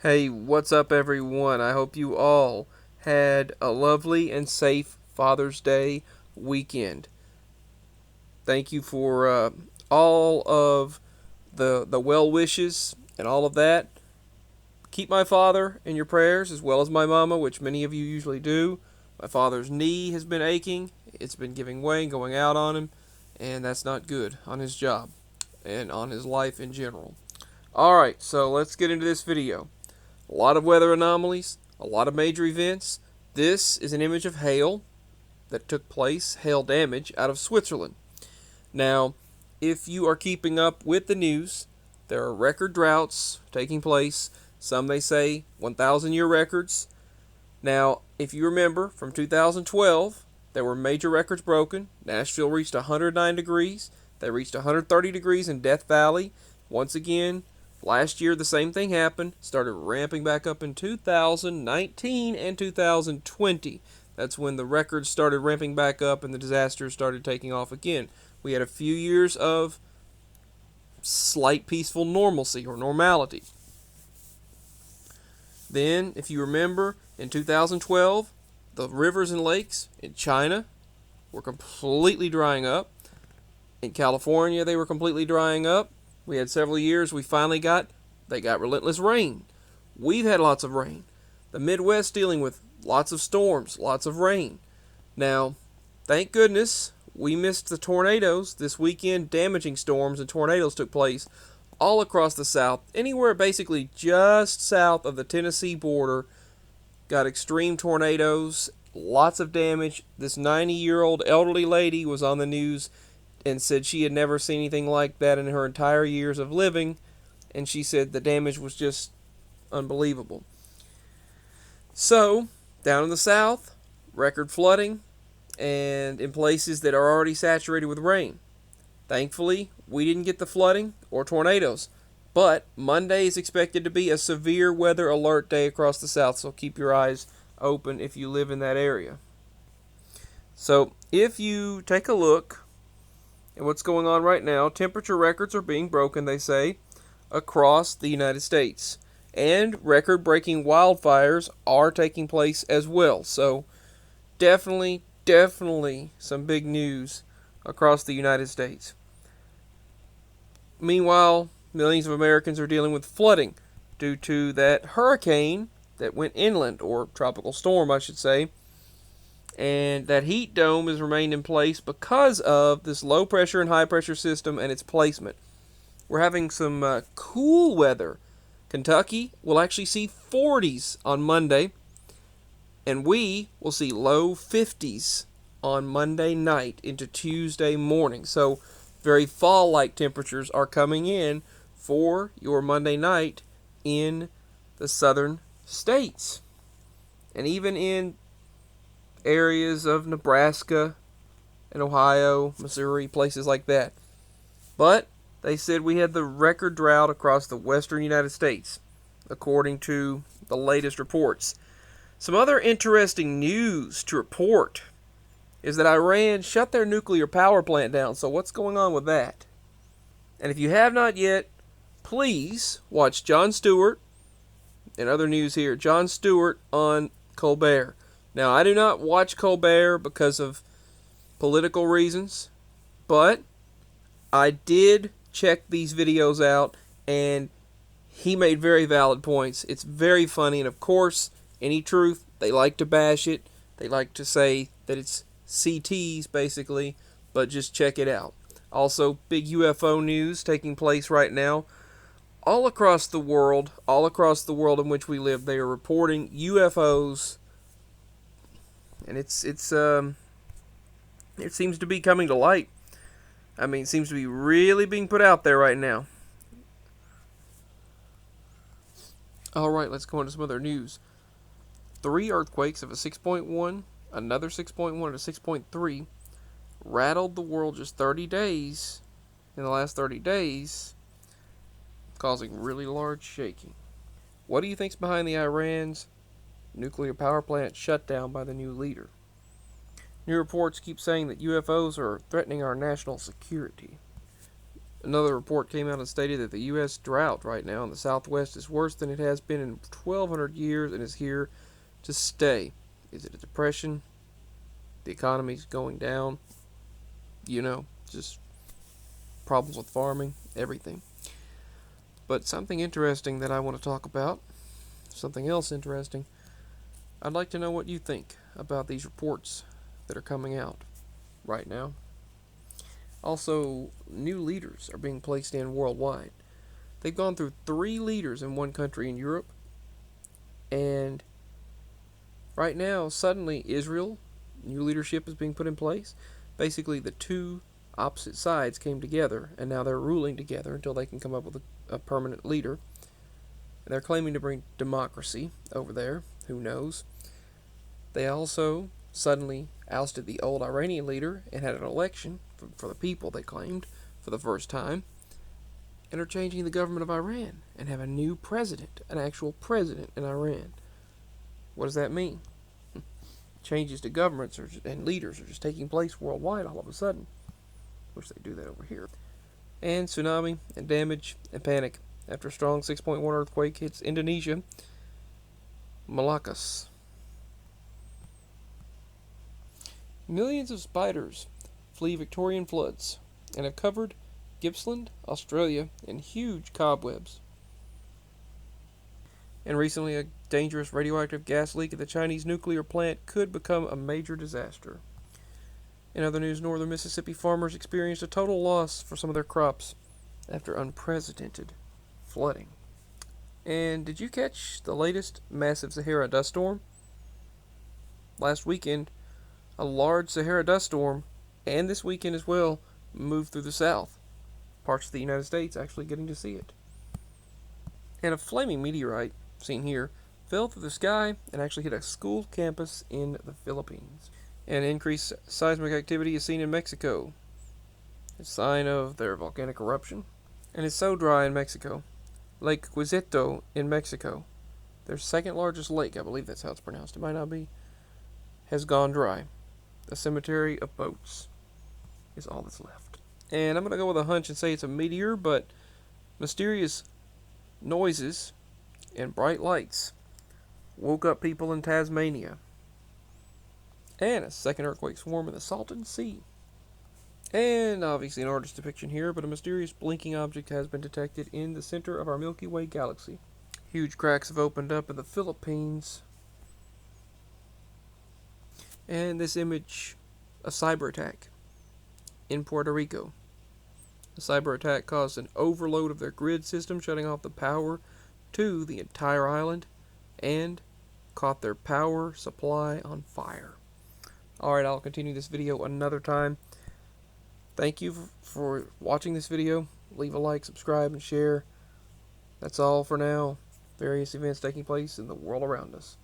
Hey, what's up, everyone? I hope you all had a lovely and safe Father's Day weekend. Thank you for all of the well wishes and all of that. Keep my father in your prayers as well as my mama, which many of you usually do. My father's knee has been aching, it's been giving way and going out on him, and that's not good on his job and on his life in general. Alright, so let's get into this video. A lot of weather anomalies, a lot of major events. This is an image of hail that took place, hail damage, out of Switzerland. Now, if you are keeping up with the news, there are record droughts taking place. Some they say 1,000-year records. Now, if you remember from 2012, there were major records broken. Nashville reached 109 degrees. They reached 130 degrees in Death Valley. Once again, last year the same thing happened. Started ramping back up in 2019 and 2020. That's when the records started ramping back up and the disasters started taking off again. We had a few years of slight peaceful normalcy or normality. Then, if you remember, in 2012, the rivers and lakes in China were completely drying up. In California, they were completely drying up. We had several years they got relentless rain. We've had lots of rain. The Midwest dealing with lots of storms, lots of rain. Now, thank goodness we missed the tornadoes this weekend. Damaging storms and tornadoes took place all across the South, anywhere basically just south of the Tennessee border. Got extreme tornadoes, lots of damage. This 90-year-old elderly lady was on the news and said she had never seen anything like that in her entire years of living, and she said the damage was just unbelievable. So, down in the South, record flooding, and in places that are already saturated with rain. Thankfully, we didn't get the flooding or tornadoes, but Monday is expected to be a severe weather alert day across the South, so keep your eyes open if you live in that area. So, if you take a look at what's going on right now, temperature records are being broken, they say, across the United States. And record-breaking wildfires are taking place as well. So, definitely some big news across the United States. Meanwhile, millions of Americans are dealing with flooding due to that hurricane that went inland, or tropical storm, I should say. And that heat dome has remained in place because of this low pressure and high pressure system and its placement. We're having some cool weather. Kentucky will actually see 40s on Monday, and we will see low 50s on Monday night into Tuesday morning. So, very fall-like temperatures are coming in for your Monday night in the southern states. And even in areas of Nebraska and Ohio, Missouri, places like that. But they said we had the record drought across the western United States, according to the latest reports. Some other interesting news to report is that Iran shut their nuclear power plant down. So what's going on with that? And if you have not yet, please watch Jon Stewart and other news here. Jon Stewart on Colbert. Now, I do not watch Colbert because of political reasons, but I did check these videos out, and he made very valid points. It's very funny, and of course, any truth, they like to bash it. They like to say that it's CTs, basically, but just check it out. Also, big UFO news taking place right now. All across the world in which we live, they are reporting UFOs, and it seems to be coming to light. I mean, it seems to be really being put out there right now. Alright, let's go into some other news. 3 earthquakes of a 6.1, another 6.1, and a 6.3 rattled the world just 30 days, in the last 30 days, causing really large shaking. What do you think's behind the Iran's nuclear power plant shutdown by the new leader? New reports keep saying that UFOs are threatening our national security. Another report came out and stated that the U.S. drought right now in the Southwest is worse than it has been in 1,200 years and is here to stay. Is it a depression? The economy's going down? Just problems with farming, everything. But something interesting that I want to talk about, something else interesting, I'd like to know what you think about these reports that are coming out right now. Also, new leaders are being placed in worldwide. They've gone through 3 leaders in one country in Europe, and right now, suddenly, Israel, new leadership is being put in place. Basically, the two opposite sides came together, and now they're ruling together until they can come up with a permanent leader. And they're claiming to bring democracy over there. Who knows? They also suddenly ousted the old Iranian leader and had an election for the people, they claimed, for the first time, and are changing the government of Iran and have a new president, an actual president in Iran. What does that mean? Changes to governments and leaders are just taking place worldwide all of a sudden. Wish they'd do that over here. And tsunami and damage and panic after a strong 6.1 earthquake hits Indonesia, Malaccas. Millions of spiders flee Victorian floods and have covered Gippsland, Australia, in huge cobwebs. And recently, a dangerous radioactive gas leak at the Chinese nuclear plant could become a major disaster. In other news, northern Mississippi farmers experienced a total loss for some of their crops after unprecedented flooding. And did you catch the latest massive Sahara dust storm? Last weekend, a large Sahara dust storm, and this weekend as well, moved through the south. Parts of the United States actually getting to see it. And a flaming meteorite, seen here, fell through the sky and actually hit a school campus in the Philippines. And increased seismic activity is seen in Mexico. It's a sign of their volcanic eruption. And it's so dry in Mexico. Lake Quizito in Mexico, their second largest lake, I believe that's how it's pronounced, it might not be, has gone dry. A cemetery of boats is all that's left. And I'm going to go with a hunch and say it's a meteor, but mysterious noises and bright lights woke up people in Tasmania. And a second earthquake swarm in the Salton Sea. And obviously an artist's depiction here, but a mysterious blinking object has been detected in the center of our Milky Way galaxy. Huge cracks have opened up in the Philippines. And this image, a cyber attack in Puerto Rico. The cyber attack caused an overload of their grid system, shutting off the power to the entire island, and caught their power supply on fire. Alright, I'll continue this video another time. Thank you for watching this video. Leave a like, subscribe, and share. That's all for now. Various events taking place in the world around us.